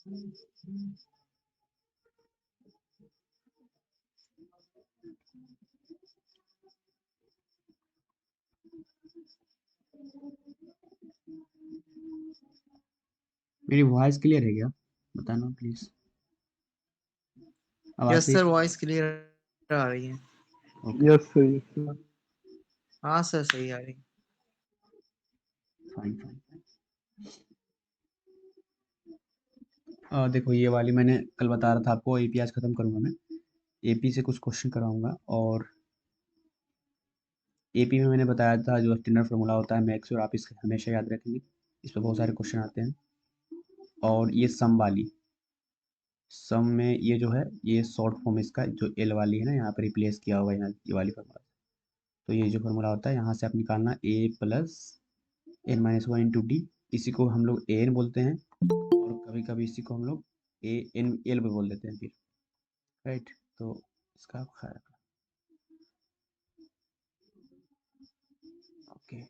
मेरी voice clear है क्या? बताना प्लीज। आवाज यस सही? सर, वॉइस क्लियर आ रही है। Okay. Yes sir, yes sir. हाँ सर, सही आ रही है। Fine fine. देखो ये वाली मैंने कल बता रहा था आपको, एपी आज खत्म करूंगा मैं। एपी से कुछ क्वेश्चन कराऊंगा, और एपी में मैंने बताया था जो स्टैंडर्ड फार्मूला होता है मैक्स, और आप इसके हमेशा याद रखेंगे, इस पर बहुत सारे क्वेश्चन आते हैं। और ये सम वाली, सम में ये जो है ये शॉर्ट फॉर्म इसका जो एल वाली है ना, यहाँ पर रिप्लेस किया हुआ है यहाँ ये वाली फार्मूला। तो ये जो फार्मूला होता है यहाँ से आप निकालना A plus N minus one into D, इसी को हम लोग ए एन बोलते हैं, और कभी कभी इसी को हम लोग ए एन एल भी बोल देते हैं फिर, राइट। तो इसका आप ख्याल रखना। ओके।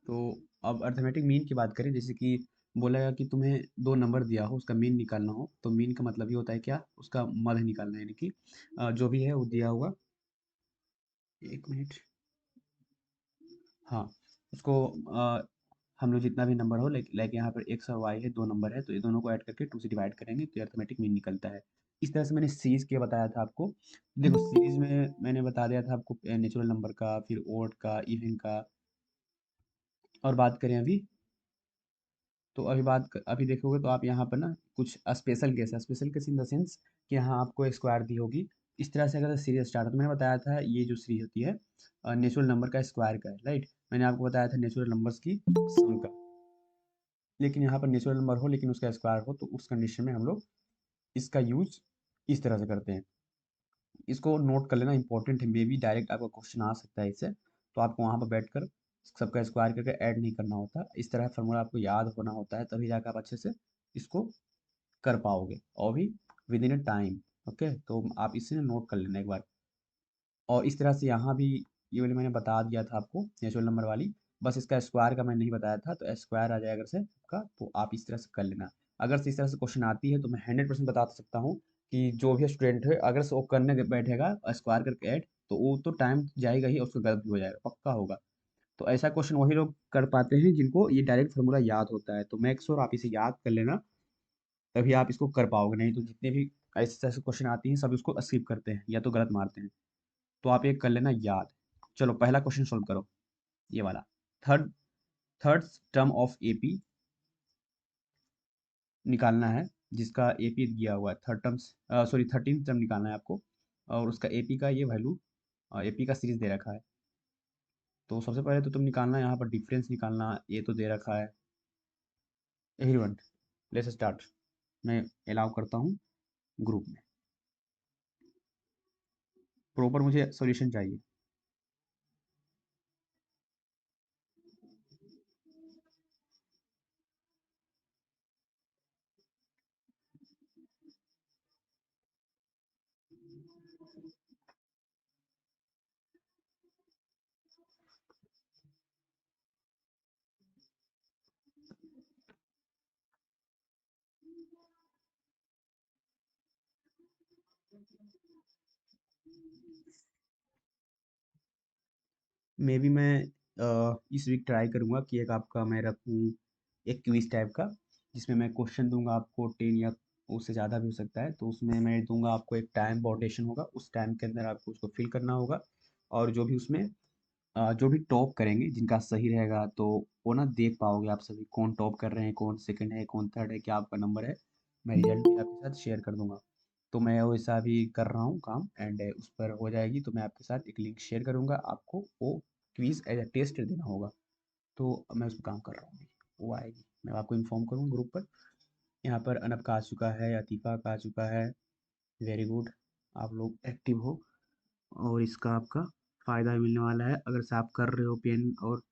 तो अब अर्थमेटिक मीन की बात करें, जैसे कि बोला गया कि तुम्हें दो नंबर दिया हो, उसका मीन निकालना हो, तो मीन का मतलब ये होता है क्या, उसका मध्य निकालना है, यानी कि जो भी है वो दिया हुआ। एक मिनट। हाँ, उसको हम लोग जितना भी नंबर हो, लाइक यहाँ पर एक्स और वाई है, दो नंबर है, तो ये दोनों को ऐड करके टू से डिवाइड करेंगे तो अर्थमेटिक मीन निकलता है। इस तरह से मैंने सीरीज के बताया था आपको। देखो सीरीज में मैंने बता दिया था आपको नेचुरल नंबर का, फिर ओड का, इवन का। और बात करें अभी, तो अभी देखोगे तो आप यहाँ पर ना कुछ स्पेशल केस है, special case in the sense कि यहाँ आपको स्क्वायर दी होगी। इस तरह से अगर सीरीज स्टार्ट, तो मैंने बताया था ये जो सीरीज होती है नेचुरल नंबर का स्क्वायर का है, राइट। मैंने आपको बताया था नेचुरल नंबर्स की सम का। लेकिन यहाँ पर नेचुरल नंबर हो लेकिन उसका स्क्वायर हो, तो उस कंडीशन में हम लोग इसका यूज इस तरह से करते हैं। इसको नोट कर लेना इंपॉर्टेंट है, मे बी डायरेक्ट आपका क्वेश्चन आ सकता है इससे। तो आपको वहाँ पर बैठकर सबका स्क्वायर करके ऐड नहीं करना होता, इस तरह फार्मूला आपको याद होना होता है, तभी जाकर आप अच्छे से इसको कर पाओगे, और भी with in a time. Okay, तो आप इसे नोट कर लेना एक बार। और इस तरह से यहाँ भी ये वाली मैंने बता दिया था आपको नेचुरल नंबर वाली, बस इसका स्क्वायर का मैं नहीं बताया था, तो स्क्वायर आ जाएगा अगर से आपका, तो आप इस तरह से कर लेना। अगर से इस तरह से क्वेश्चन आती है तो मैं 100% बता सकता हूँ कि जो भी स्टूडेंट है अगर से वो करने बैठेगा स्क्वायर करके ऐड, तो वो तो टाइम जाएगा ही और उसको गलत भी हो जाएगा, पक्का होगा। तो ऐसा क्वेश्चन वही लोग कर पाते हैं जिनको ये डायरेक्ट फार्मूला याद होता है, तो मेक श्योर आप इसे याद कर लेना, तभी आप इसको कर पाओगे। नहीं तो जितने भी ऐसे ऐसे क्वेश्चन आती हैं सब इसको स्किप करते हैं या तो गलत मारते हैं। तो आप ये कर लेना याद। चलो पहला क्वेश्चन सोल्व करो, ये वाला। Third third term of AP निकालना है, जिसका एपी दिया हुआ है third terms, sorry 13th term निकालना है आपको, और उसका एपी का ये वैल्यू, एपी का सीरीज दे रखा है। तो सबसे पहले तो तुम निकालना यहाँ पर डिफरेंस निकालना, ये तो दे रखा है। Everyone let's start. मैं अलाउ करता हूँ ग्रुप में, प्रॉपर मुझे सॉल्यूशन चाहिए। मे बी मैं इस वीक ट्राई करूँगा कि एक आपका मैं रखूँ एक क्विज टाइप का, जिसमें मैं क्वेश्चन दूंगा आपको 10 या उससे ज़्यादा भी हो सकता है, तो उसमें मैं दूंगा आपको एक टाइम बाउंडेशन होगा, उस टाइम के अंदर आपको उसको फिल करना होगा। और जो भी उसमें जो भी टॉप करेंगे जिनका सही रहेगा, तो वो ना देख पाओगे आप सभी कौन टॉप कर रहे हैं, कौन सेकंड है, कौन थर्ड है, क्या आपका नंबर है। मैं रिजल्ट भी आपके साथ शेयर कर दूंगा। तो मैं वैसा भी कर रहा हूँ काम, एंड उस पर हो जाएगी तो मैं आपके साथ एक लिंक शेयर करूँगा, आपको वो क्विज़ एज अ टेस्ट देना होगा। तो मैं उस पर काम कर रहा हूँ अभी, वो आएगी मैं आपको इन्फॉर्म करूँगा ग्रुप पर। यहाँ पर अनब का आ चुका है, अतीफ़ा का आ चुका है। वेरी गुड, आप लोग एक्टिव हो, और इसका आपका फ़ायदा मिलने वाला है अगर से आप कर रहे हो पेन और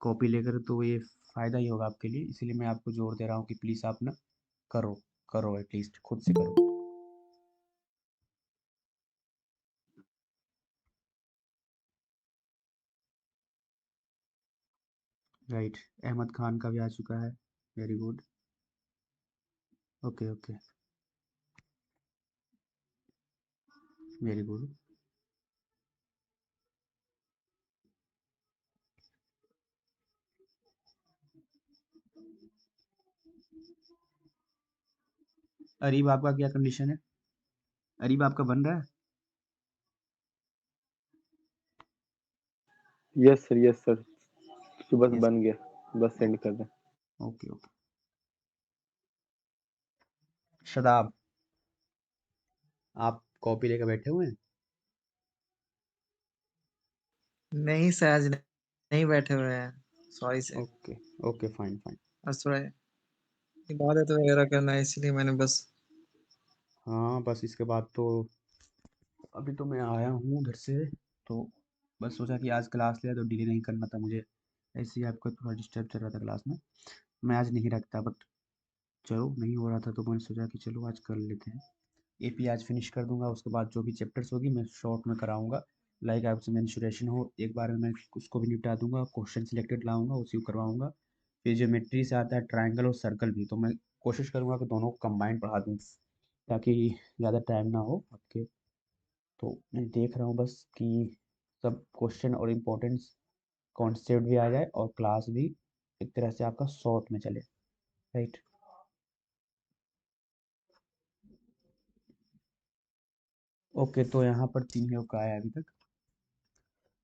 कॉपी लेकर, तो ये फ़ायदा ही होगा आपके लिए, इसीलिए मैं आपको जोर दे रहा हूँ कि प्लीज़ आप ना करो, करो एटलीस्ट खुद से करो। राइट, अहमद खान का भी आ चुका है। Very good. Okay, okay. Very good. Areeb आपका क्या कंडीशन है? अरीब आपका बन रहा है? यस सर, तो बस यस। बन गया, बस सेंड कर दें। Okay, okay. शदाब, आप कॉपी लेकर बैठे हुए हैं? नहीं सर, आज नहीं बैठे हुए हैं, sorry sir. Okay, okay, fine, fine. आज थोड़ा इबादत वगैरह करना है, इसलिए मैंने बस। हाँ, बस इसके बाद तो अभी तो मैं आया हूँ उधर से, तो बस सोचा कि आज क्लास लिया तो डिले नहीं करना था मुझे। ऐसे ही आपका थोड़ा डिस्टर्ब चल रहा था क्लास में। मैं आज नहीं रखता, बट चलो नहीं हो रहा था तो मैंने सोचा कि चलो आज कर लेते हैं। एपी आज फिनिश कर दूंगा, उसके बाद जो भी चैप्टर्स होगी मैं शॉर्ट में कराऊंगा। लाइक आपसे मेंशुरेशन हो, एक बार में मैं उसको भी निपटा दूंगा, क्वेश्चन सिलेक्टेड लाऊंगा, उसी को करवाऊंगा। फिर ज्योमेट्री से आता है ट्रायंगल और सर्कल भी, तो मैं कोशिश करूंगा कि दोनों को कंबाइंड पढ़ा दूँ, ताकि ज़्यादा टाइम ना हो आपके। तो मैं देख रहा हूँ बस कि सब क्वेश्चन और इम्पोर्टेंस कॉन्सेप्ट भी आ जाए और क्लास भी एक तरह से आपका शॉर्ट में चले, राइट। ओके, तो यहाँ पर 3 लोग का आया अभी तक।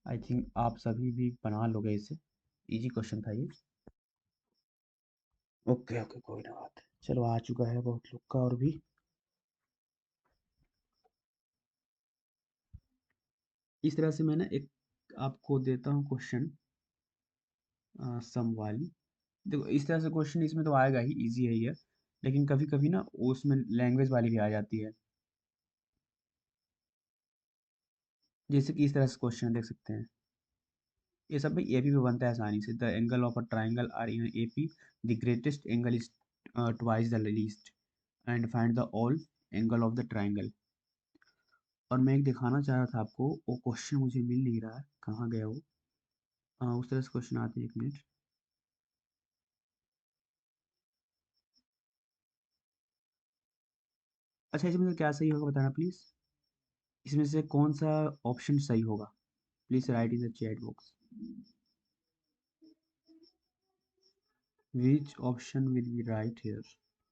आई थिंक आप सभी भी बना लोगे इसे, इजी क्वेश्चन था ये। ओके, ओके, कोई ना बात। चलो आ चुका है बहुत लोग का और भी। इस तरह से मैं ना एक आपको देता हूँ क्वेश्चन, सम वाली। देखो इस तरह से क्वेश्चन इसमें तो आएगा ही, इजी है ये। लेकिन कभी कभी ना उसमें लैंग्वेज वाली भी आ जाती है। जैसे कि इस तरह से क्वेश्चन देख सकते हैं, ये सब भाई एपी पे बनता है आसानी से। The angle of a triangle are in AP, the greatest angle is twice the least, and find the all angle of the triangle. और मैं एक दिखाना चाह रहा था आपको, वो क्वेश्चन मुझे मिल नहीं रहा है, कहाँ गया वो। उस तरह से क्वेश्चन आते हैं, एक मिनट। अच्छा, इसमें से क्या सही होगा बताना प्लीज़। इसमें से कौन सा ऑप्शन सही होगा? Please write in the chat box which option will be right here.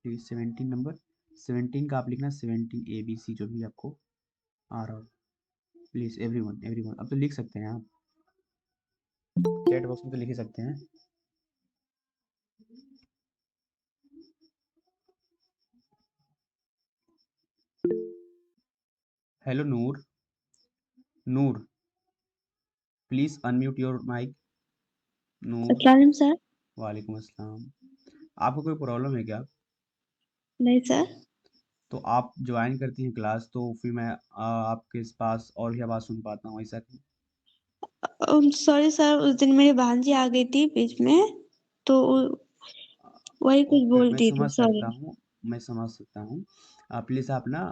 Please 17 number, 17 का आप लिखना, 17 ABC जो भी आपको आ रहा हो। प्लीज़ एवरीवन, एवरीवन, अब तो लिख सकते हैं आप, चैट बॉक्स में तो लिख ही सकते हैं। Hello Noor, Noor, please unmute your mic. Noor, अस्सलाम सर। वालेकुम अस्सलाम। आपको कोई प्रॉब्लम है क्या? नहीं सर। तो आप ज्वाइन करती हैं क्लास, तो फिर मैं आपके पास और भी आवाज़ सुन पाता हूँ, ऐसा क्यों? सॉरी सर, उस दिन मेरी भांजी आ गई थी बीच में, तो वही कुछ ओके, मैं बोलती थी, समझ सॉरी। सकता हूँ, मैं समझ सकता हूँ। प्लीज़ आप ना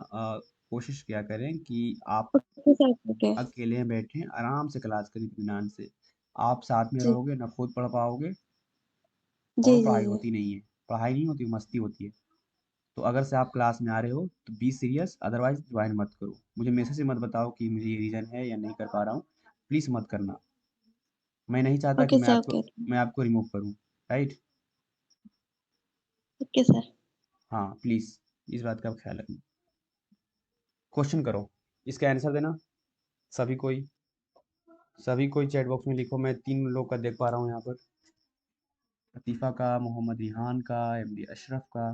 कोशिश किया करें कि आप ओके सर, ओके। अकेले बैठें, आराम से क्लास करें इत्मीनान से। आप साथ में जी रहोगे ना खुद पढ़ पाओगे, जी और जी पढ़ाई जी। होती नहीं है। पढ़ाई नहीं होती, मस्ती होती है। तो अगर से आप क्लास में आ रहे हो तो बी सीरियस, अदरवाइज ज्वाइन मत करो। मुझे मैसेज से मत बताओ कि मुझे ये रीज़न है या नहीं कर पा रहा हूँ, प्लीज़ मत करना। मैं नहीं चाहता कि ओके सर, ओके। मैं आपको रिमूव करूँ, राइट। Okay sir. हाँ प्लीज़, इस बात का आप ख्याल रखना। क्वेश्चन करो, इसका आंसर देना। सभी कोई, सभी कोई चैट बॉक्स में लिखो। मैं 3 लोग का देख पा रहा हूँ यहाँ पर, लतीफ़ा का, मोहम्मद रिहान का, MD अशरफ का।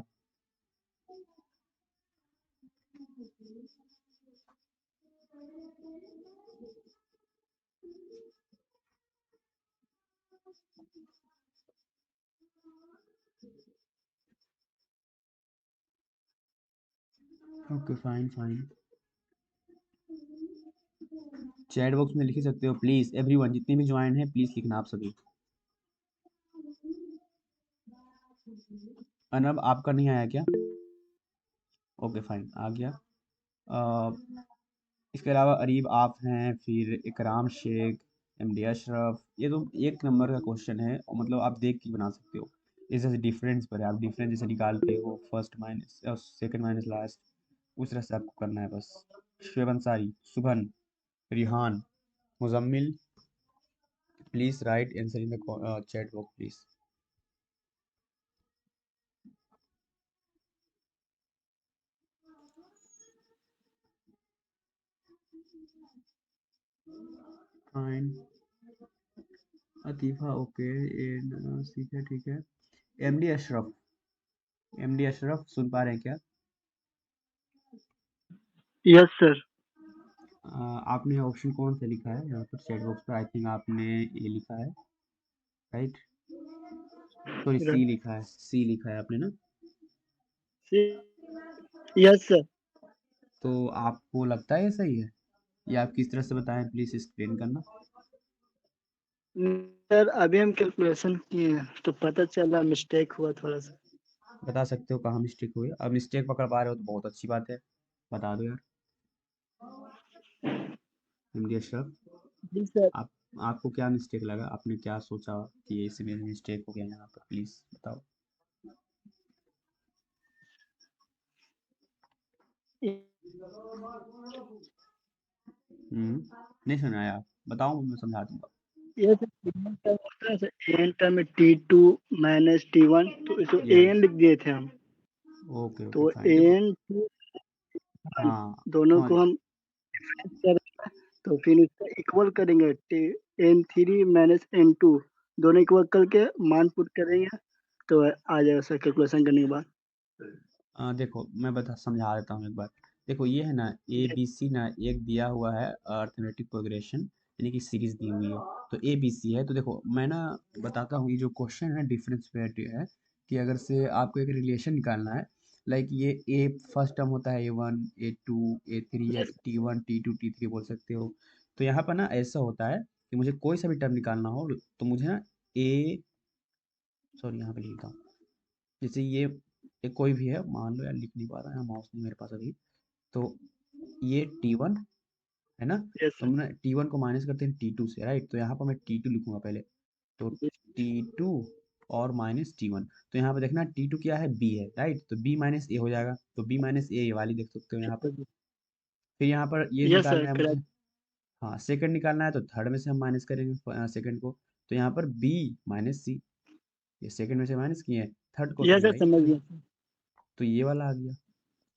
Okay, fine, fine. Chat box में लिख ही सकते हो प्लीज़ एवरीवन, जितने भी ज्वाइन हैं प्लीज़ लिखना आप सभी। अनब आपका नहीं आया क्या? ओके फाइन, आ गया। इसके अलावा अरीब आप हैं, फिर इकराम शेख, MD अशरफ। ये तो एक नंबर का क्वेश्चन है, और मतलब आप देख के बना सकते हो। इस जैसे डिफरेंस पर है, आप डिफरेंस जैसे निकालते हो first minus second minus last, उस तरह से आपको करना है बस। Shoaib Ansari, Subhan, Rihan, Muzammil, please write answer in the chat box please. Fine, Atifa okay, ठीक है ठीक है। एमडी अशरफ, एमडी अशरफ सुन पा रहे हैं क्या? Yes sir. आपने ऑप्शन कौन सा लिखा है यहाँ पर चैट बॉक्स पर? आई थिंक आपने ये लिखा है, राइट? सॉरी सी लिखा है, सी लिखा है आपने ना? Yes sir. तो आपको लगता है ये सही है, या आप किस तरह से बताएं, प्लीज एक्सप्लेन करना। सर अभी हम कैलकुलेशन किए हैं तो पता चला मिस्टेक हुआ थोड़ा सा। बता सकते हो कहाँ मिस्टेक हुई? अब मिस्टेक पकड़ पा रहे हो तो बहुत अच्छी बात है, बता दो यार। एमडी अशरफ, जी सर। आप आपको क्या मिस्टेक लगा? आपने क्या सोचा कि इसमें मिस्टेक हो गया यहाँ पर? प्लीज बताओ। नहीं सुना यार, बताओ मैं समझा दूंगा। ये सर होता है सर एन टर्म में T2 माइनस T1 तो इसको यस, एन लिख दिए थे हम। ओके ओके तो फाइन। देखो, एन हाँ दोनों समझ, को हम करेंगे तो फिर इसका इक्वल करेंगे N3 माइनस N2 दोनों इक्वल करके मान पुट करेंगे तो आ जाएगा सर कैलकुलेशन करने के बाद। देखो मैं बता समझा देता हूँ एक बार। देखो ये है ना, ए बी सी ना, एक दिया हुआ है अर्थमेटिक प्रोग्रेशन, यानी कि सीरीज दी हुई है, तो ए बी सी है। तो देखो मैं ना बताता हूँ, ये जो क्वेश्चन है डिफरेंशिएट है, कि अगर से आपको एक रिलेशन निकालना है, लाइक ये ए फर्स्ट टर्म होता है A1 A2 A3 या T1 T2 T3 बोल सकते हो। तो यहाँ पर ना ऐसा होता है कि मुझे कोई सा भी टर्म निकालना हो तो मुझे ना ए, सॉरी यहाँ पे लिखता हूँ, जैसे ये कोई भी है, मान लो यार लिख नहीं पा रहा है, माउस नहीं मेरे पास अभी। तो ये T1 है ना, यस तो सर। मैं T1 को माइनस करते हैं T2 से, राइट? तो यहाँ पर मैं T2 लिखूंगा पहले, तो T2 और माइनस T1। तो यहाँ पे देखना T2 क्या है, B है, राइट? तो B माइनस ए हो जाएगा, तो B माइनस ए वाली देख सकते हो यहाँ पर। फिर यहाँ पर ये यस सर निकालना है फिर मुझे, हाँ सेकंड निकालना है, तो थर्ड में से हम माइनस करेंगे सेकंड को। तो यहाँ पर B माइनस सी, ये सेकंड में से माइनस किए हैं, थर्ड को तो यस सर वही, समझ गया। तो ये वाला आ गया।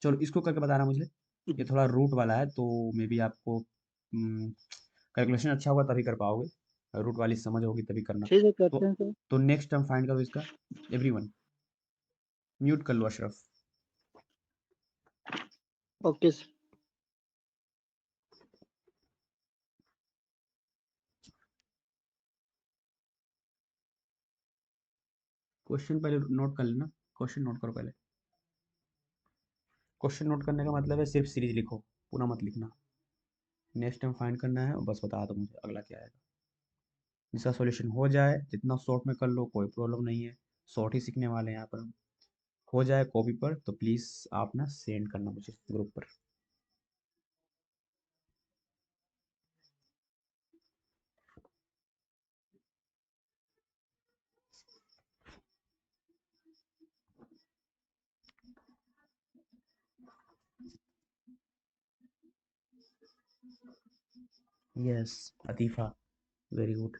चलो इसको करके बताना मुझे, ये थोड़ा रूट वाला है, तो मे बी आपको कैलकुलेशन अच्छा होगा तभी कर पाओगे, रूट वाली समझ होगी तभी करना। ठीक है तो करते हैं सर। तो नेक्स्ट टर्म फाइंड करो इसका, एवरीवन म्यूट कर लो अशरफ। Okay sir. क्वेश्चन पहले नोट कर लेना, क्वेश्चन नोट करो पहले। क्वेश्चन नोट करने का मतलब है सिर्फ सीरीज लिखो, पूरा मत लिखना। नेक्स्ट टाइम फाइंड करना है, बस बता दो मुझे अगला क्या आएगा। जिसका सॉल्यूशन हो जाए जितना शॉर्ट में कर लो, कोई प्रॉब्लम नहीं है, शॉर्ट ही सीखने वाले हैं यहाँ पर हम। हो जाए कॉपी पर तो प्लीज़ आप ना सेंड करना मुझे ग्रुप पर। Yes Atifa, very good.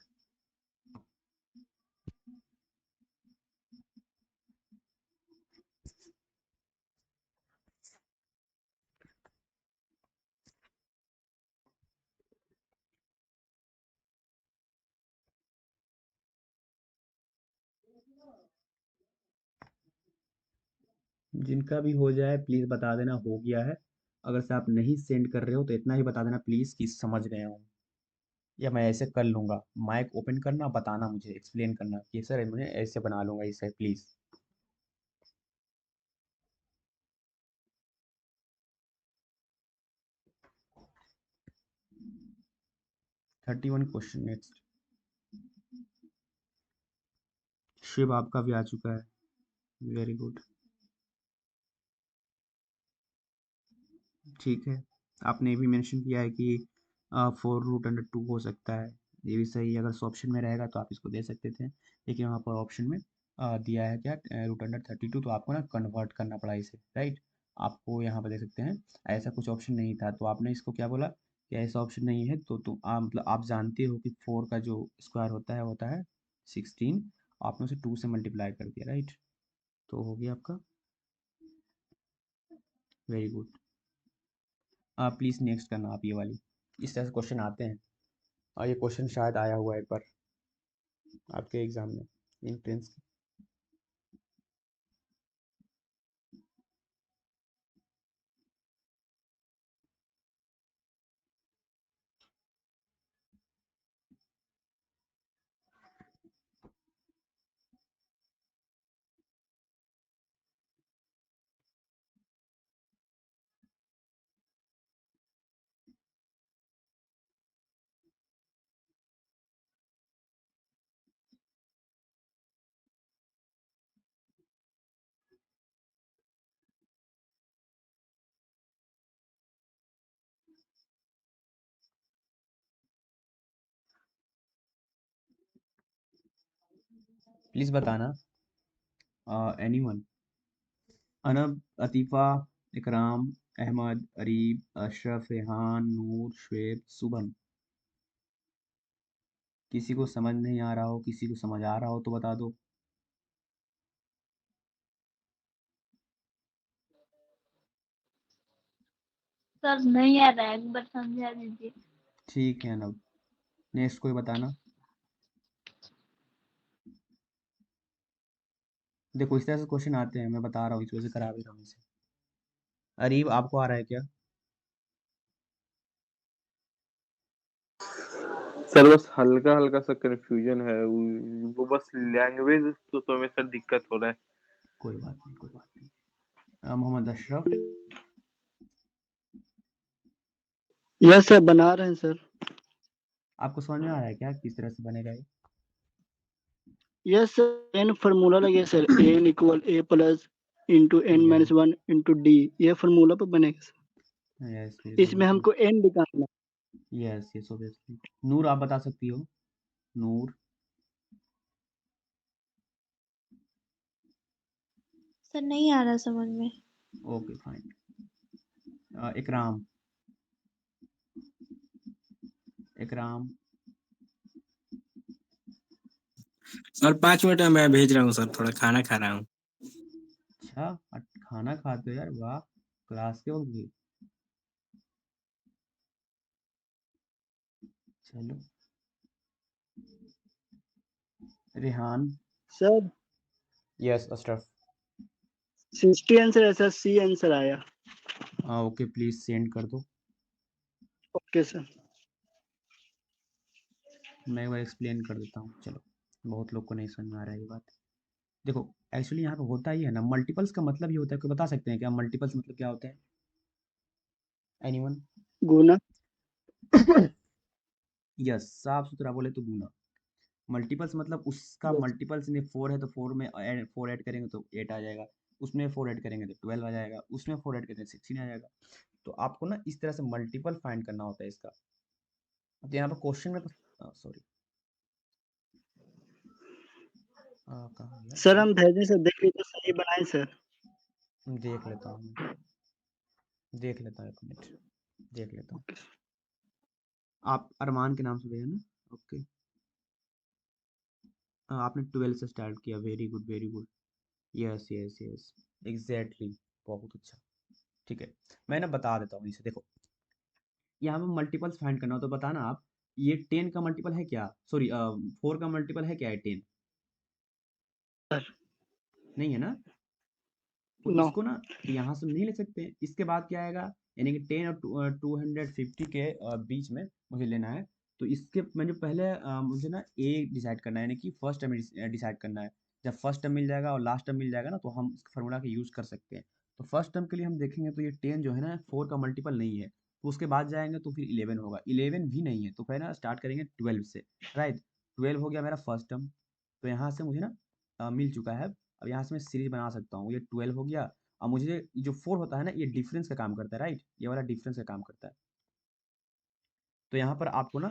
जिनका भी हो जाए प्लीज़ बता देना हो गया है। अगर से आप नहीं सेंड कर रहे हो तो इतना ही बता देना प्लीज़ कि समझ गए हो, या मैं ऐसे कर लूँगा। माइक ओपन करना, बताना मुझे, एक्सप्लेन करना कि सर मुझे ऐसे बना लूँगा इसे, please. Thirty one question next. Shiv आपका भी आ चुका है, वेरी गुड। ठीक है, आपने ये भी मेंशन किया है कि 4√2 हो सकता है, ये भी सही है। अगर ऑप्शन में रहेगा तो आप इसको दे सकते थे, लेकिन वहाँ पर ऑप्शन में दिया है क्या √32, तो आपको ना कन्वर्ट करना पड़ा इसे, राइट। आपको यहाँ पर देख सकते हैं ऐसा कुछ ऑप्शन नहीं था, तो आपने इसको क्या बोला कि ऐसा ऑप्शन नहीं है, तो तुम मतलब आप जानते हो कि 4 का जो स्क्वायर होता है 16, आपने उसे 2 से मल्टीप्लाई कर दिया, राइट। तो हो गया आपका, वेरी गुड। आप प्लीज़ नेक्स्ट करना आप ये वाली, इस तरह से क्वेश्चन आते हैं, और ये क्वेश्चन शायद आया हुआ है एक बार आपके एग्जाम में एंट्रेंस। प्लीज़ बताना, एनीवन, अनब, अतीफ़ा, इकराम, अहमद, अरीब, अशरफ, रेहान, नूर, शुएब, सुबन। किसी को समझ नहीं आ रहा हो, किसी को समझ आ रहा हो तो बता दो। सर नहीं आ रहा है, एक बार समझा दीजिए। ठीक है अनब, नेक्स्ट कोई बताना। देखो इस तरह से क्वेश्चन आते हैं, मैं बता रहा हूँ, इस वजह से करा भी रहा हूँ इसे। अरीब, आपको आ रहा है क्या? सर बस हल्का हल्का सा कंफ्यूजन है, वो बस लैंग्वेज तो में सर दिक्कत हो रहा है। कोई बात नहीं, कोई बात नहीं। मोहम्मद अशरफ, यस सर, बना रहे हैं सर। आपको समझ में आ रहा है क्या किस तरह से बनेगा ये? यस सर, एन फार्मूला लगे sir, N equal A plus into N yes minus 1 into D, ये फार्मूला पर बनेगा सर। यस यस, इसमें हमको एन निकालना है। Yes yes obviously. नूर, आप बता सकती हो? नूर, सर नहीं आ रहा समझ में। Okay fine. इकराम, इकराम, सर 5 मिनट में मैं भेज रहा हूँ सर, थोड़ा खाना खा रहा हूँ। अच्छा खाना खाते हो यार, वाह, क्लास के वक्त भी। चलो, Rehan, sir yes Ashraf, 60 answer है सर, सी आंसर आया। ओके प्लीज सेंड कर दो। Okay sir. मैं एक बार एक्सप्लेन कर देता हूँ, चलो, बहुत लोग को नहीं समझ में आ रहा है ये बात। देखो एक्चुअली यहाँ पे होता ही है ना, मल्टीपल्स का मतलब ये होता है, कोई बता सकते हैं क्या मल्टीपल्स मतलब क्या होता है? एनीवन? गुना। यस, साफ सुथरा बोले तो गुना। मल्टीपल्स मतलब उसका यस मल्टीपल्स में 4 है तो 4 में 4 ऐड करेंगे तो 8 आ जाएगा, उसमें 4 ऐड करेंगे तो 12 आ जाएगा, उसमें 4 ऐड करेंगे तो 16 आ जाएगा। तो आपको ना इस तरह से मल्टीपल फाइंड करना होता है इसका। तो यहाँ पर क्वेश्चन में, सॉरी, कहाँ गया सर, सॉरी, हम भेजें सर, देख लीजिए सही बनाए सर। देख लेता हूँ मैं, देख लेता हूँ, एक मिनट देख लेता हूँ। आप अरमान के नाम से भेजा ना? ओके, आपने 12 से स्टार्ट किया, very good very good, yes yes yes, exactly, बहुत अच्छा। ठीक है, मैं ना बता देता हूँ इसे, देखो यहाँ पे मल्टीपल्स फाइंड करना हो तो बताना आप, ये 10 का मल्टीपल है क्या, सॉरी 4 का मल्टीपल है क्या, 10 सर नहीं है ना? तो नो। इसको ना यहाँ से नहीं ले सकते, इसके बाद क्या आएगा, यानी कि 10 और 250 के बीच में मुझे लेना है। तो इसके मैंने पहले मुझे ना ए डिसाइड करना है, यानी कि फर्स्ट टर्म डिसाइड करना है। जब फर्स्ट टर्म मिल जाएगा और लास्ट टर्म मिल जाएगा ना, तो हम इस फार्मूला का यूज़ कर सकते हैं। तो फर्स्ट टर्म के लिए हम देखेंगे तो ये 10 जो है ना 4 का मल्टीपल नहीं है, तो उसके बाद जाएंगे तो फिर 11 होगा, 11 भी नहीं है, तो फिर ना स्टार्ट करेंगे 12 से, राइट। 12 हो गया मेरा फर्स्ट टर्म, तो यहाँ से मुझे ना मिल चुका है। अब यहाँ से मैं सीरीज बना सकता हूँ, ये 12 हो गया। अब मुझे ये जो 4 होता है ना, ये डिफरेंस का काम करता है, राइट, ये वाला डिफरेंस का काम करता है। तो यहाँ पर आपको ना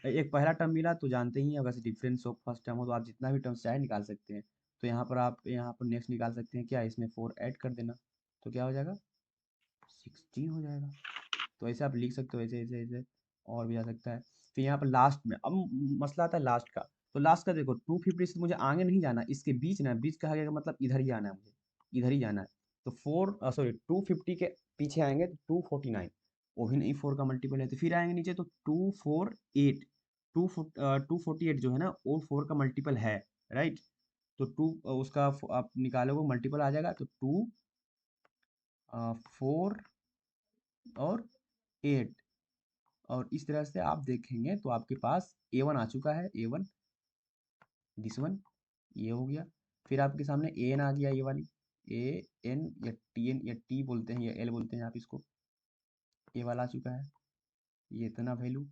एक पहला टर्म मिला तो जानते ही हैं, अगर डिफरेंस हो फर्स्ट टर्म हो तो आप जितना भी टर्म चाहे निकाल सकते हैं। तो यहाँ पर आप यहाँ पर नेक्स्ट निकाल सकते हैं क्या, इसमें 4 ऐड कर देना, तो क्या हो जाएगा 16 हो जाएगा। तो ऐसे आप लिख सकते हो, ऐसे ऐसे ऐसे और भी आ सकता है। फिर यहाँ पर लास्ट में अब मसला आता है लास्ट का। तो लास्ट का देखो 250 से मुझे आगे नहीं जाना, इसके बीच ना, बीच कहा गया मतलब इधर ही आना है, मुझे इधर ही जाना है। तो 250 के पीछे आएंगे तो 249, वो भी नहीं 4 का मल्टीपल है। तो फिर आएंगे नीचे तो 248, 248 जो है ना वो 4 का मल्टीपल है, राइट। तो उसका आप निकालोगे मल्टीपल आ जाएगा, तो 2 4 और 8, और इस तरह से आप देखेंगे तो आपके पास A1 आ चुका है, A1 दिस वन, ये हो गया। फिर आपके सामने AN आ गया, ये वाली AN या TN या T बोलते हैं या L बोलते हैं आप इसको, ये वाला आ चुका है, ये इतना वैल्यू।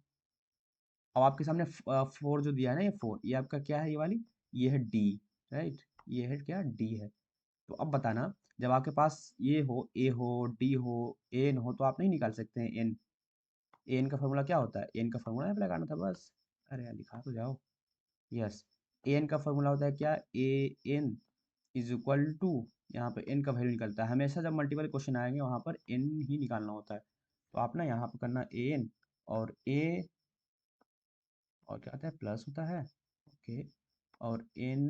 अब आपके सामने 4 जो दिया है ना, ये 4, ये आपका क्या है, ये वाली, ये है D, राइट, ये है क्या, D है। तो अब बताना, जब आपके पास ये हो, A हो, D हो, AN हो, तो आप नहीं निकाल सकते हैं N। AN का फॉर्मूला क्या होता है, AN का फॉर्मूला यहाँ पे लगाना था बस। अरे यार लिखा तो जाओ। यस, AN का फॉर्मूला होता है क्या, AN इज इक्वल टू, यहाँ पे N का वैल्यू निकलता है हमेशा, जब मल्टीपल क्वेश्चन आएंगे वहाँ पर N ही निकालना होता है। तो आप ना यहाँ पर करना AN और A, और क्या होता है, प्लस होता है, ओके, और N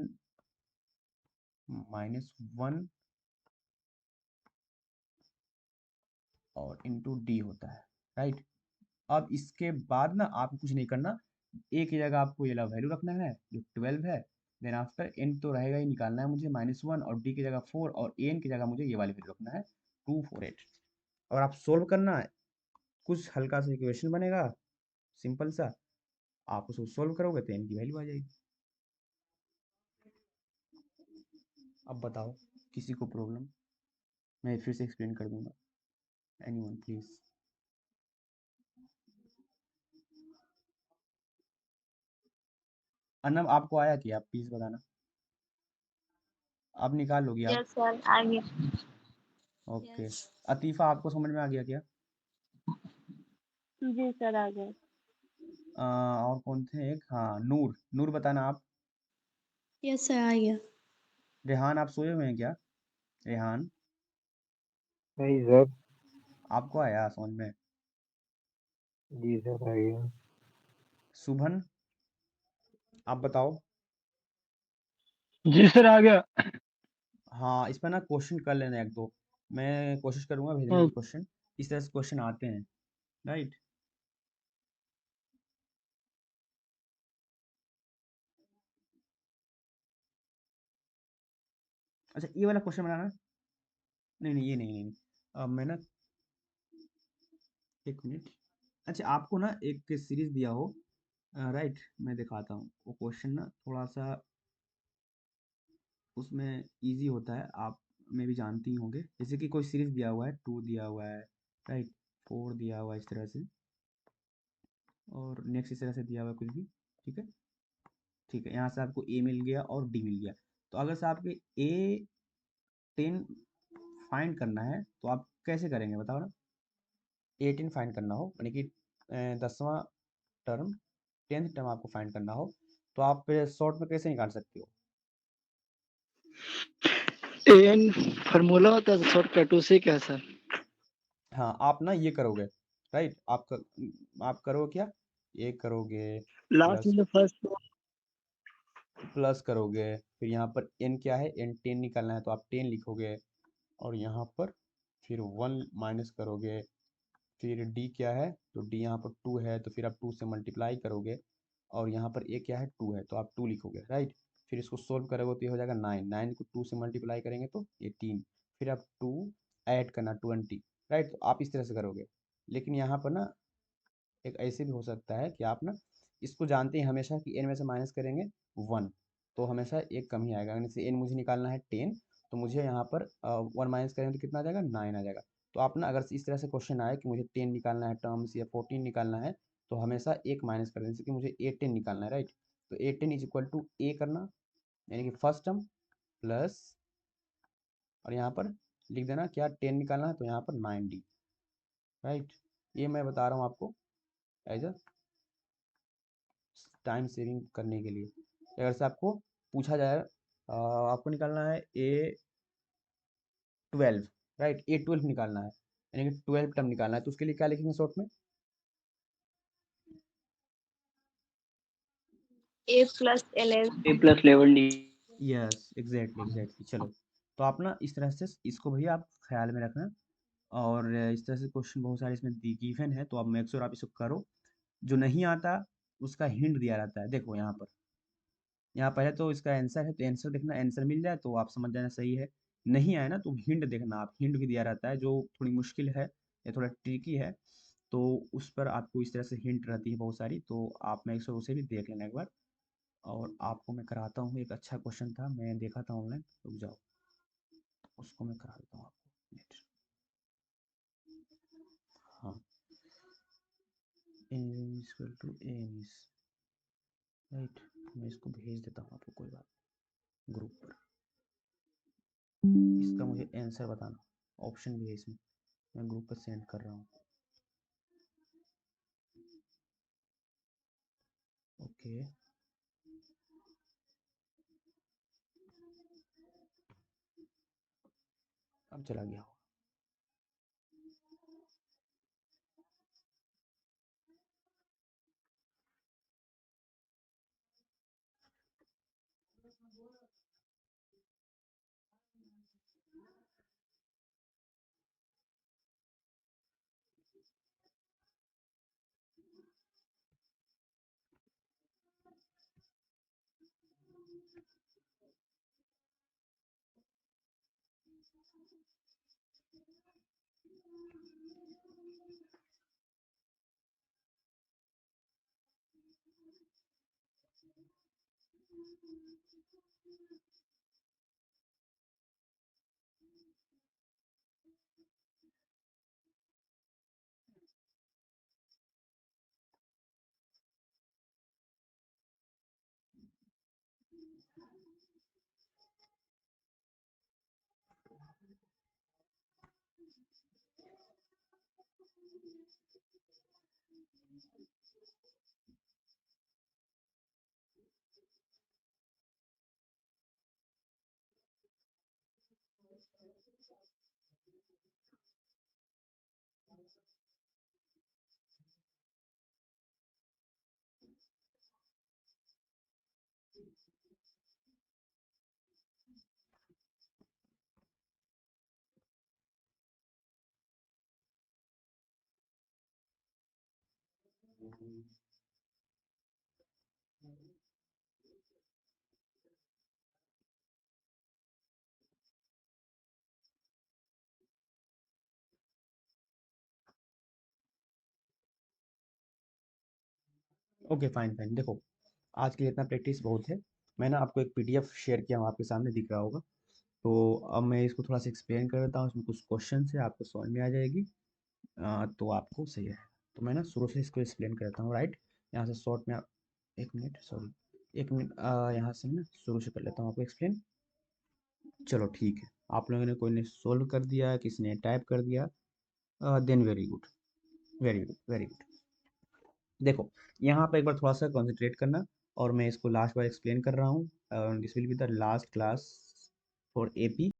-1 और इंटू D होता है, राइट। अब इसके बाद ना आपको कुछ नहीं करना, A की जगह आपको ये वैल्यू रखना है जो 12 है, देन आफ्टर N तो रहेगा ही, निकालना है मुझे -1, और D की जगह 4, और AN की जगह मुझे ये वाली वैल्यू रखना है 248। और आप सोल्व करना है, कुछ हल्का सा इक्वेशन बनेगा सिंपल सा, आप उसको सोल्व करोगे तो N की वैल्यू आ जाएगी। अब बताओ किसी को प्रॉब्लम, मैं फिर से एक्सप्लेन कर दूंगा, एनीवन प्लीज। अनब आपको आया कि, आप प्लीज बताना, आप निकाल लोगी आप? यस सर, आ गया। ओके, अतीफा आपको समझ में आ गया क्या? जी सर, आ गया। और कौन थे एक, हाँ नूर, नूर बताना आप। यस सर, आ गया। रेहान आप सोए हुए हैं क्या, रेहान? नहीं सर। आपको आया समझ में? जी सर, आ गया। शुभन आप बताओ। जी सर, आ गया। हाँ इस पर ना क्वेश्चन कर लेना एक दो, मैं कोशिश करूंगा भेजने की क्वेश्चन, इस तरह से क्वेश्चन आते हैं, राइट। अच्छा ये वाला क्वेश्चन बनाना, नहीं नहीं ये नहीं नहीं, मैं ना, एक मिनट। अच्छा आपको ना एक सीरीज दिया हो, राइट, मैं दिखाता हूँ वो क्वेश्चन ना थोड़ा सा उसमें इजी होता है, आप में भी जानती ही होंगे। जैसे कि कोई सीरीज दिया हुआ है, 2 दिया हुआ है, राइट, 4 दिया हुआ है इस तरह से, और नेक्स्ट इस तरह से दिया हुआ है कुछ भी, ठीक है, ठीक है, यहाँ से आपको A मिल गया और D मिल गया। तो अगर से आपके A10 फाइंड करना है तो आप कैसे करेंगे बताओ ना। A10 फाइंड करना हो यानी कि 10वां टर्म, 10th टर्म आपको फाइंड करना हो, तो आप शॉर्ट में कैसे निकाल सकते हो? एन फार्मूला होता है शॉर्टकट, उसी का है सर। हाँ आप ना ये करोगे, राइट, आप करोगे क्या, ये करोगे लास्ट प्लस, में फर्स्ट प्लस करोगे, फिर यहाँ पर n क्या है, n 10 निकालना है तो आप 10 लिखोगे, और यहाँ पर फिर 1 माइनस करोगे, फिर d क्या है, तो d यहाँ पर 2 है तो फिर आप 2 से मल्टीप्लाई करोगे, और यहाँ पर a क्या है, 2 है तो आप 2 लिखोगे, राइट। फिर इसको सोल्व करोगे तो ये हो जाएगा 9, 9 को 2 से मल्टीप्लाई करेंगे तो 18, फिर आप 2 ऐड करना 20, राइट। तो आप इस तरह से करोगे, लेकिन यहाँ पर ना एक ऐसे भी हो सकता है कि आप ना इसको जानते हैं हमेशा कि n में से माइनस करेंगे 1, तो हमेशा एक कम ही आएगा, जैसे n मुझे निकालना है 10, तो मुझे यहाँ पर 1 माइनस करेंगे तो कितना आ जाएगा, 9 आ जाएगा। तो आप ना अगर इस तरह से क्वेश्चन आए कि मुझे 10 निकालना है टर्म्स या 14 निकालना है, तो हमेशा एक माइनस कर दें, जैसे कि मुझे A10 निकालना है, राइट। तो A10 is equal to A करना, यानी कि फर्स्ट टर्म प्लस, और यहाँ पर लिख देना क्या, 10 निकालना है तो यहाँ पर 9D, राइट। ये मैं बता रहा हूँ आपको एज अ टाइम सेविंग करने के लिए। अगर से आपको पूछा जाए आपको निकालना है A12, राइट, A12 निकालना है, यानी कि 12 टर्म निकालना है। तो उसके लिए क्या लिखेंगे शॉर्ट में? A+11D। Yes, exactly. चलो, तो आप ना इस तरह से इसको भैया आप ख्याल में रखना, और इस तरह से क्वेश्चन बहुत सारे इसमें गिवन है, तो आप मेक श्योर आप इसको करो। जो नहीं आता उसका हिंट दिया रहता है, देखो यहाँ पहले तो इसका आंसर है, तो आंसर देखना, आंसर मिल जाए तो आप समझ जाना सही है। नहीं आए ना तो हिंट देखना आप, हिंट भी दिया रहता है जो थोड़ी मुश्किल है या थोड़ा ट्रिकी है, तो उस पर आपको इस तरह से हिंट रहती है बहुत सारी, तो आप मेक श्योर उसे भी देख लेना एक बार। और आपको मैं कराता हूँ, एक अच्छा क्वेश्चन था, मैं देखा था ऑनलाइन, रुक जाओ, उसको मैं करा देता हूँ आपको। हाँ, a राइट, मैं इसको भेज देता हूँ आपको, कोई बात, ग्रुप पर। इसका मुझे आंसर बताना, ऑप्शन भी है इसमें, मैं ग्रुप पर सेंड कर रहा हूँ। ओके, अब चला गया। ओके, फाइन, देखो, आज के लिए इतना प्रैक्टिस बहुत है। मैं ना आपको एक पीडीएफ शेयर किया हूँ, आपके सामने दिख रहा होगा, तो अब मैं इसको थोड़ा सा एक्सप्लेन कर देता हूँ, उसमें कुछ क्वेश्चन है, आपको समझ में आ जाएगी, तो आपको सही है। तो मैं ना शुरू से इसको एक्सप्लेन करता हूँ, राइट, यहाँ से शॉर्ट में आप, एक मिनट, सॉरी, एक मिनट, यहाँ से मैं शुरू से कर लेता हूँ आपको एक्सप्लेन। चलो ठीक है, आप लोगों ने, कोई ने सोल्व कर दिया, किसी ने टाइप कर दिया, then very good, very good. देखो, यहाँ पर एक बार थोड़ा सा कॉन्सेंट्रेट करना, और मैं इसको लास्ट बार एक्सप्लेन कर रहा हूँ, this will be the last class for AP.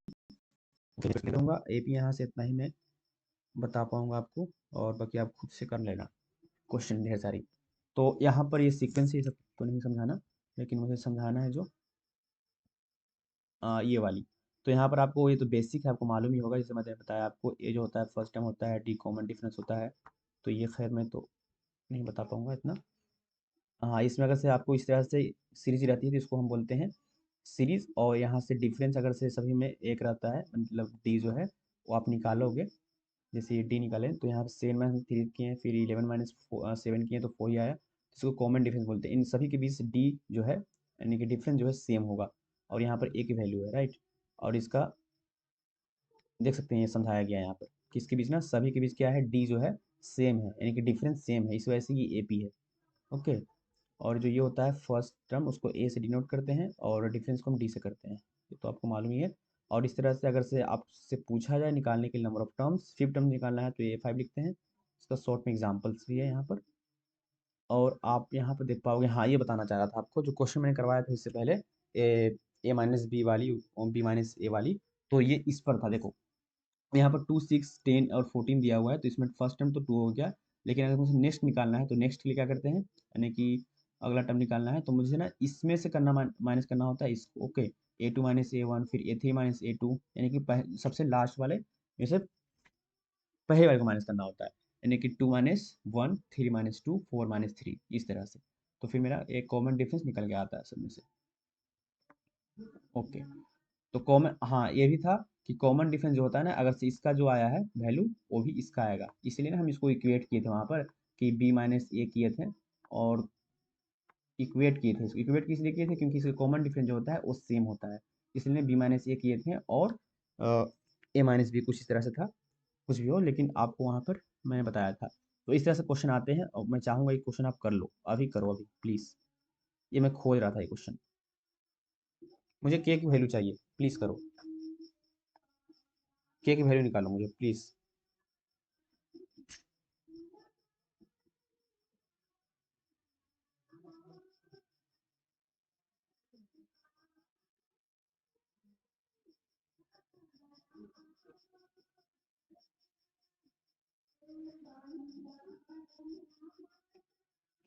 दूंगा एपी, यहाँ से इतना ही मैं बता पाऊंगा आपको, और बाकी आप खुद से कर लेना, क्वेश्चन ढेर सारी। तो यहाँ पर ये सीक्वेंस, ये सब तो नहीं समझाना, लेकिन मुझे समझाना है जो ये वाली। तो यहाँ पर आपको, ये तो बेसिक है, आपको मालूम ही होगा, जैसे मैंने बताया आपको, ये जो होता है फर्स्ट टर्म होता है, डी कॉमन डिफरेंस होता है, तो ये खैर मैं तो नहीं बता पाऊंगा इतना। हाँ, इसमें अगर से आपको इस तरह से सीरीज रहती है तो इसको हम बोलते हैं सीरीज, और यहाँ से डिफरेंस अगर से सभी में एक रहता है, मतलब डी जो है वो आप निकालोगे, जैसे ये डी निकालें तो यहाँ पर 7 - 3 किए हैं, फिर 11 - 7 किए तो 4 ही आया, इसको कॉमन डिफरेंस बोलते हैं। इन सभी के बीच डी जो है, यानी कि डिफरेंस जो है सेम होगा, और यहाँ पर एक ही वैल्यू है, राइट। और इसका देख सकते हैं, ये समझाया गया है यहाँ पर, किसके बीच ना, सभी के बीच क्या है, डी जो है सेम है, यानी कि डिफरेंस सेम है, इस वजह से ये एपी है। ओके, और जो ये होता है फर्स्ट टर्म, उसको ए से डिनोट करते हैं, और डिफरेंस को हम डी से करते हैं, ये तो आपको मालूम ही है। और इस तरह से अगर से आपसे पूछा जाए निकालने के लिए नंबर ऑफ टर्म्स, 5 टर्म निकालना है, तो ये 5 लिखते हैं, इसका शॉर्ट में एग्जाम्पल्स भी है यहाँ पर। और आप यहाँ पर देख पाओगे, हाँ, ये बताना चाह रहा था आपको, जो क्वेश्चन मैंने करवाया था इससे पहले, ए माइनस बी वाली और बी माइनस ए वाली, तो ये इस पर था। देखो यहाँ पर 2, 6, 10 और 14 दिया हुआ है, तो इसमें फर्स्ट टर्म तो 2 हो गया, लेकिन अगर मुझे नेक्स्ट निकालना है तो नेक्स्ट के लिए क्या करते हैं, यानी कि अगला टर्म निकालना है तो मुझे ना इसमें से करना माइनस करना होता है इसको। ओके, A2 माइनस A1 फिर A3 माइनस A2, यानी कि सबसे लास्ट वाले में से पहले वाले को माइनस करना होता है, यानी कि 2 माइनस 1, 3 माइनस 2, 4 माइनस 3, इस तरह से। तो फिर मेरा एक कॉमन डिफरेंस निकल के आता है सब में से। ओके, तो कॉमन, हाँ ये भी था कि कॉमन डिफरेंस जो होता है ना, अगर से इसका जो आया है वैल्यू वो भी इसका आएगा, इसलिए ना हम इसको इक्वेट किए थे वहाँ पर कि b माइनस ए किए थे और इक्वेट किए थे। इसको इक्वेट किस लिए किए थे, क्योंकि इसका कॉमन डिफरेंस जो होता है वो सेम होता है, इसलिए b माइनस ए किए थे और a माइनस बी, कुछ इस तरह से था, कुछ भी हो, लेकिन आपको वहाँ पर मैंने बताया था। तो इस तरह से क्वेश्चन आते हैं और मैं चाहूँगा ये क्वेश्चन आप कर लो, अभी करो अभी प्लीज़, ये मैं खोज रहा था ये क्वेश्चन। मुझे k की वैल्यू चाहिए, प्लीज़ करो, k की वैल्यू निकालो मुझे प्लीज़।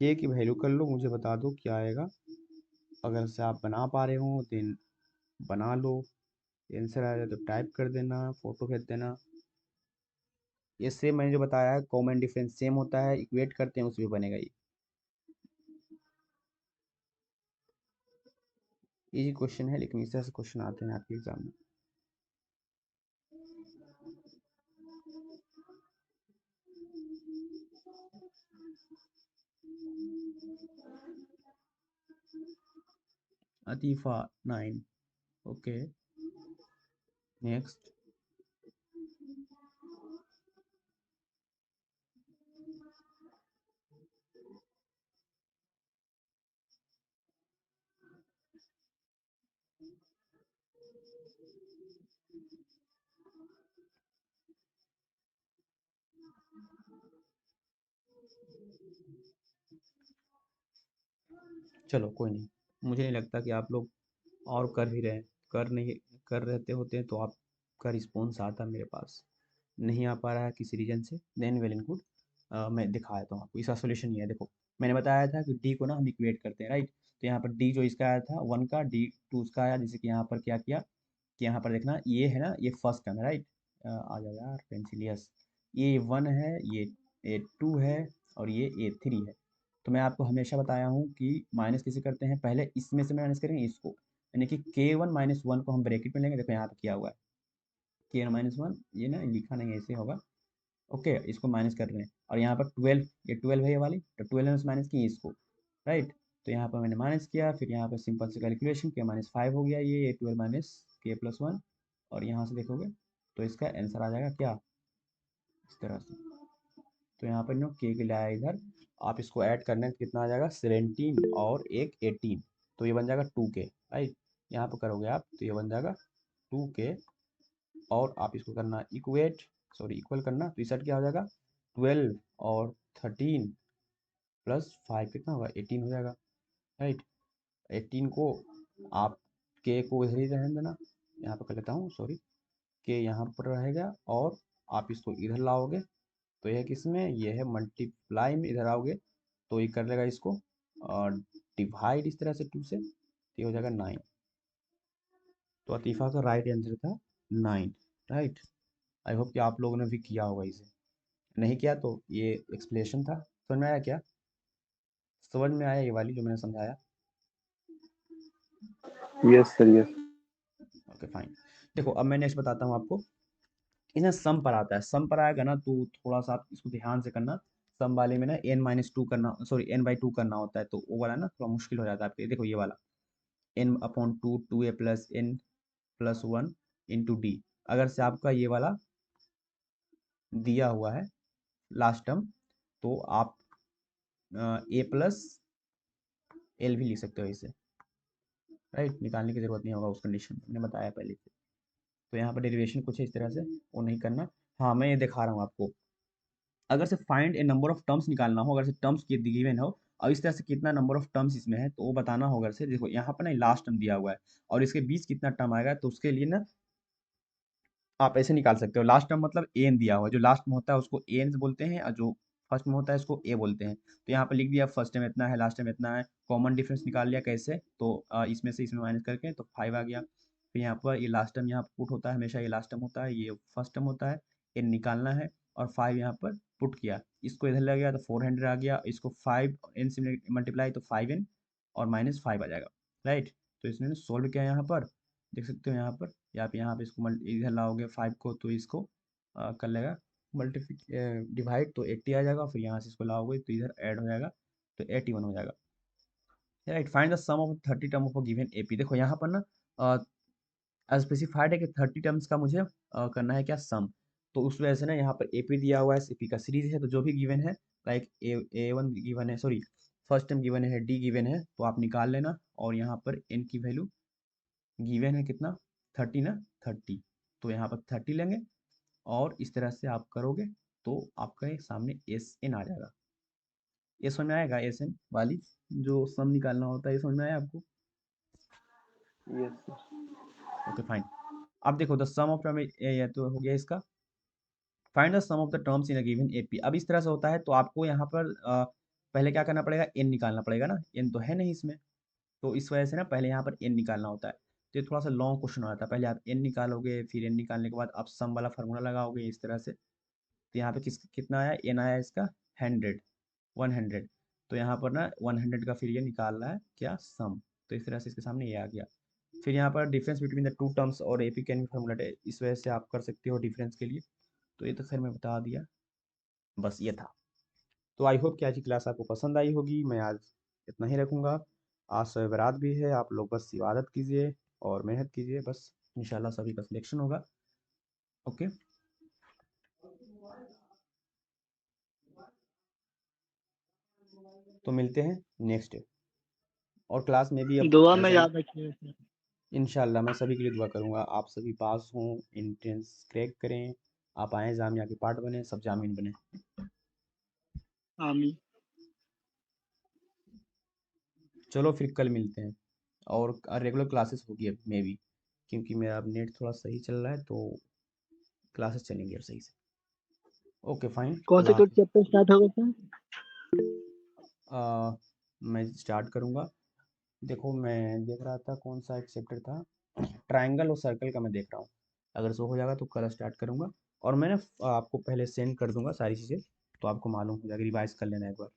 k की वैल्यू कर लो, मुझे बता दो क्या आएगा। अगर से आप बना पा रहे हो देन बना लो, आंसर आ जाए तो टाइप कर देना, फोटो भेज देना। ये सेम मैंने जो बताया है, कॉमन डिफरेंस सेम होता है, इक्वेट करते हैं उसमें बनेगा ये। इजी क्वेश्चन है, लेकिन इस तरह से क्वेश्चन आते हैं आपके एग्जाम में। अतीफा 9, ओके नेक्स्ट। चलो कोई नहीं, मुझे नहीं लगता कि आप लोग और कर भी रहे, कर नहीं कर रहते होते तो आपका रिस्पॉन्स आता मेरे पास। नहीं आ पा रहा है किसी रीजन से, देन वेल एंड गुड। मैं दिखा देता हूँ आपको, इसका सोल्यूशन ये है। देखो मैंने बताया था कि डी को ना हम इक्वेट करते हैं, राइट। तो यहाँ पर डी जो इसका आया था 1 का, डी 2 उसका आया, जैसे कि यहाँ पर क्या किया कि यहाँ पर देखना ये है ना, ये फर्स्ट टर्म है, राइट। आ जाओ यार पेंसिल, यस, ये 1 है, ये 2 है और ये 3 है। तो मैं आपको हमेशा बताया हूँ कि माइनस कैसे करते हैं, पहले इसमें से माइनस करेंगे इसको, यानी कि k1 माइनस 1 को हम ब्रैकेट में लेंगे। देखो यहाँ पर किया हुआ है k1 माइनस 1, ये ना लिखा नहीं है, ऐसे होगा। ओके, इसको माइनस कर रहे हैं और यहाँ पर 12, ये 12 है ये वाली, तो 12 में माइनस की इसको, राइट। तो यहाँ पर मैंने माइनस किया, फिर यहाँ पर सिंपल से कैलकुलेशन, के माइनस 5 हो गया, ये 12 माइनस के प्लस 1, और यहाँ से देखोगे तो इसका आंसर आ जाएगा क्या, इस तरह से। तो यहाँ पर नो के लाया इधर, आप इसको ऐड करना है कितना आ जाएगा 17 और एक 18, तो ये बन जाएगा 2k, राइट। यहाँ पर करोगे आप तो ये बन जाएगा 2k, और आप इसको करना इक्वेट, सॉरी इक्वल करना, तो इस साइड क्या हो जाएगा 12 और 13 प्लस 5 कितना होगा 18 हो जाएगा, राइट। 18 को आप के को इधर ही रहने देना, यहाँ पर कर लेता हूँ सॉरी, के यहाँ पर रहेगा और आप इसको इधर लाओगे तो यह किस में, ये है मल्टीप्लाई में, इधर आओगे तो ये कर लेगा इसको और डिवाइड इस तरह से 2 से, तो ये हो जाएगा 9। तो अतीफ़ा का राइट आंसर था 9, राइट। आई होप कि आप लोगों ने भी किया होगा इसे, नहीं किया तो ये एक्सप्लेनेशन था, समझ में आया क्या, समझ में आया ये वाली जो मैंने समझाया। Yes sir yes. Okay fine. देखो अब मैं नेक्स्ट बताता हूँ आपको, इसमें सम पर आता है, सम पर आएगा ना तो थोड़ा सा आप इसको ध्यान से करना। सम वाले में ना n-2 करना, सॉरी n/2 करना होता है, तो वो वाला ना थोड़ा मुश्किल हो जाता है आपके। देखो ये वाला n/2 2a plus n plus 1 into D, अगर से आपका ये वाला दिया हुआ है लास्ट टर्म, तो आप a प्लस एल भी लिख सकते हो इसे, राइट। निकालने की जरूरत नहीं होगा उस कंडीशन में, मैंने बताया पहले से। तो यहाँ पर डेरिवेशन कुछ है इस तरह से, वो नहीं करना। हाँ मैं ये दिखा रहा हूँ आपको, अगर से find A number of terms निकालना हो, अगर से टर्म्स की गिवन हो और इस तरह से कितना नंबर ऑफ टर्म्स इसमें है तो वो बताना होगा। से देखो यहाँ पर ना लास्ट टर्म दिया हुआ है और इसके बीच कितना टर्म आएगा, तो उसके लिए ना आप ऐसे निकाल सकते हो। लास्ट टर्म मतलब एन दिया हुआ है, जो लास्ट में होता है उसको एन बोलते हैं और जो फर्स्ट में होता है उसको ए बोलते हैं। तो यहाँ पर लिख दिया फर्स्ट में इतना है, लास्ट में इतना है। कॉमन डिफरेंस निकाल लिया कैसे, तो इसमें से इसमें माइनस करके तो 5 आ गया। फिर यहाँ पर ये लास्ट टर्म यहाँ पुट होता है, हमेशा ये लास्ट टर्म होता है, ये फर्स्ट टर्म होता है, एन निकालना है और 5 यहाँ पर पुट किया। इसको इधर ले गया तो 400 आ गया, इसको 5 एन से मल्टीप्लाई तो 5n और माइनस 5 आ जाएगा, राइट। तो इसने सोल्व किया यहाँ पर, देख सकते हो यहाँ पर, या आप यहाँ पे इसको इधर लाओगे 5 को तो इसको कर लेगा मल्टीप्लिक डिवाइड तो 80 आ जाएगा। फिर यहाँ से इसको लाओगे तो इधर ऐड हो जाएगा तो 81 हो जाएगा, right. Find the sum of 30 term of a given AP. देखो यहाँ पर ना स्पेसिफाइड है कि 30 टर्म्स का मुझे करना है क्या, सम। तो उस वजह से ना यहाँ पर एपी दिया हुआ है, एपी का सीरीज है, तो जो भी गिवन है लाइक ए1 गिवन है, सॉरी फर्स्ट टर्म गिवन है, डी गिवन है, तो आप निकाल लेना। और यहाँ पर एन की वैल्यू गिवन है कितना, 30 ना, 30, तो यहाँ पर 30 लेंगे और इस तरह से आप करोगे तो आपका ये सामने एस एन आ जाएगा। ये समझ में आएगा, एस एन वाली जो सम निकालना होता है, ये समझ में आया आपको? Yes sir. Okay fine. अब देखो द सम ऑफ टर्म, ये तो हो गया इसका। Find the sum of the terms in a given AP. अब इस तरह से होता है तो आपको यहाँ पर पहले क्या करना पड़ेगा, एन निकालना पड़ेगा ना, एन तो है नहीं इसमें, तो इस वजह से ना पहले यहाँ पर एन निकालना होता है। तो ये थोड़ा सा लॉन्ग क्वेश्चन हो जाता है, पहले आप एन निकालोगे, फिर एन निकालने के बाद आप सम वाला फार्मूला लगाओगे इस तरह से। तो यहाँ पे कितना आया, एन आया इसका 100, 100। तो यहाँ पर ना 100 का फिर ये निकाल रहा है क्या, सम। तो इस तरह से इसके सामने ये आ गया। फिर यहाँ पर difference between the two terms और एपी कैन बी फॉर्मूलेटेड, इस वजह से आप कर सकते हो डिफरेंस के लिए। तो ये तो खैर मैं बता दिया, बस ये था। तो आई होप कि आज की क्लास आपको पसंद आई होगी। मैं आज इतना ही रखूँगा। आज शब बारात भी है, आप लोग बस इबादत कीजिए और मेहनत कीजिए, बस इंशाल्लाह सभी का सिलेक्शन होगा। ओके, तो मिलते हैं नेक्स्ट डे, और क्लास में भी अब दुआ में जैसे याद रखिए। इंशाल्लाह मैं सभी के लिए दुआ करूँगा, आप सभी पास हों, एंट्रेंस क्रैक करें, आप आएँ जामिया के पार्ट बने, सब जामीन बने। आमीन। चलो फिर कल मिलते हैं, और रेगुलर क्लासेस होगी अब मे भी, क्योंकि मेरा अब नेट थोड़ा सही चल रहा है तो क्लासेस चलेंगी अब सही से। ओके फाइन, कौन से खुदा कुछ हाफिज। चैप्टर स्टार्ट होगा सर? मैं स्टार्ट करूँगा। देखो मैं देख रहा था कौन सा एक चैप्टर था, ट्रायंगल और सर्कल का मैं देख रहा हूँ। अगर सो हो जाएगा तो कल स्टार्ट करूँगा, और मैं ना आपको पहले सेंड कर दूंगा सारी चीज़ें, तो आपको मालूम हो जाएगा, रिवाइज कर लेना एक बार।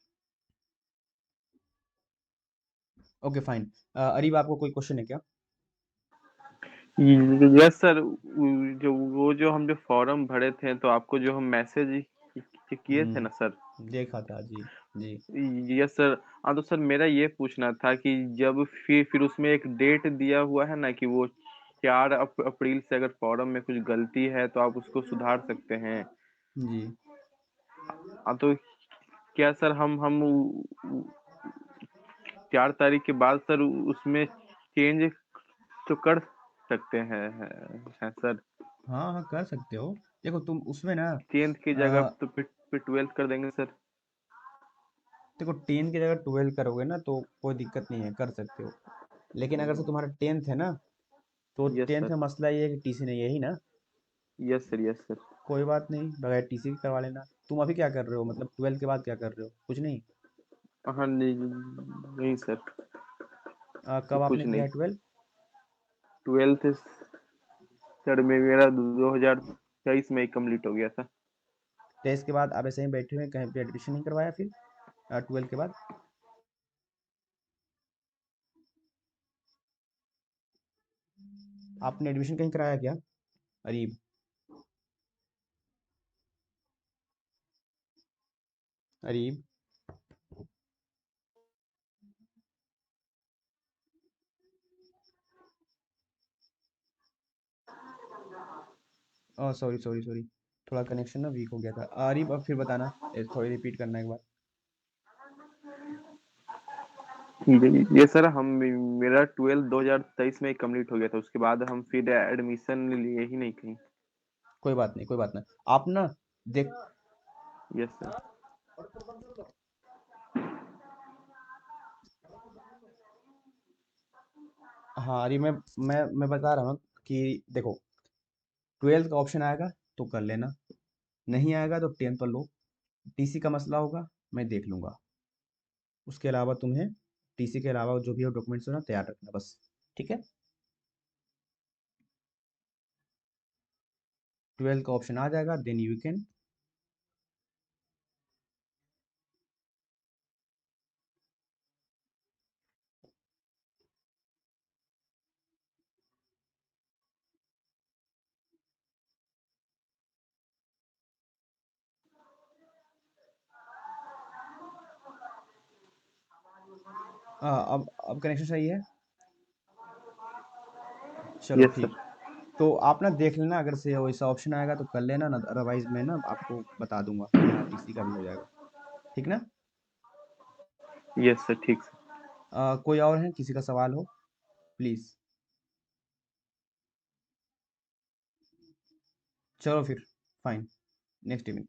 Okay fine. अरीब आपको कोई क्वेश्चन है क्या? Yes sir. जो हम जो फॉर्म भरे थे तो आपको जो हम मैसेज किए थे ना सर। देखा था जी, जी। Yes sir. हाँ तो सर मेरा ये पूछना था कि जब फिर उसमें एक डेट दिया हुआ है ना कि वो 4 अप्रैल से अगर फॉर्म में कुछ गलती है तो आप उसको सुधार सकते हैं। जी। हाँ तो क्या सर हम 4 तारीख के बाद सर उसमें चेंज तो कर सकते हैं सर? हाँ हाँ कर सकते हो। देखो तुम उसमें ना 10th की जगह तो फिर 12th कर देंगे सर। देखो 10 की जगह 12 करोगे ना तो कोई दिक्कत नहीं है, कर सकते हो। लेकिन अगर से तुम्हारा 10th है ना, तो यस 10th सर। में मसला ये है कि टीसी नहीं, यही ना। Yes sir. Yes sir. कोई बात नहीं, बगैर टीसी के करवा लेना। तुम अभी क्या कर रहे हो, मतलब 12 के बाद क्या कर रहे हो, कुछ नहीं? हाँ नहीं नहीं सर, कब कुछ आपने किया नहीं। है 12? 12th सर में मेरा 2023 में ही कंप्लीट हो गया था। टेस्ट के बाद आप ऐसे ही बैठे हुए, कहीं पे एडमिशन नहीं करवाया फिर 12 के बाद? आपने एडमिशन कहीं कराया क्या Areeb? Areeb, sorry sorry sorry, थोड़ा कनेक्शन ना वीक हो गया था। अरीब अब फिर बताना, थोड़ी रिपीट करना एक बार। ये सर हम मेरा 12th 2023 में ही कंप्लीट हो गया था, उसके बाद हम फिर एडमिशन लिए ही नहीं कहीं। कोई बात नहीं, कोई बात नहीं, आप ना देख। Yes sir. हाँ, अरे मैं बता रहा हूँ कि देखो 12th का ऑप्शन आएगा तो कर लेना, नहीं आएगा तो 10th पर लो। टीसी का मसला होगा, मैं देख लूँगा। उसके अलावा तुम्हें टीसी के अलावा जो भी हो डॉक्यूमेंट्स हो ना तैयार रखना बस, ठीक है? 12th का ऑप्शन आ जाएगा, देन यू कैन अब कनेक्शन सही है? चलो यस ठीक। सर। तो आप ना देख लेना, अगर से वैसा ऑप्शन आएगा तो कर लेना, ना अदरवाइज मैं ना आपको बता दूंगा कि हाँ टीसी का भी हो जाएगा, ठीक ना? यस सर, ठीक सर। कोई और है, किसी का सवाल हो प्लीज? चलो फिर फाइन, नेक्स्ट इवेंट।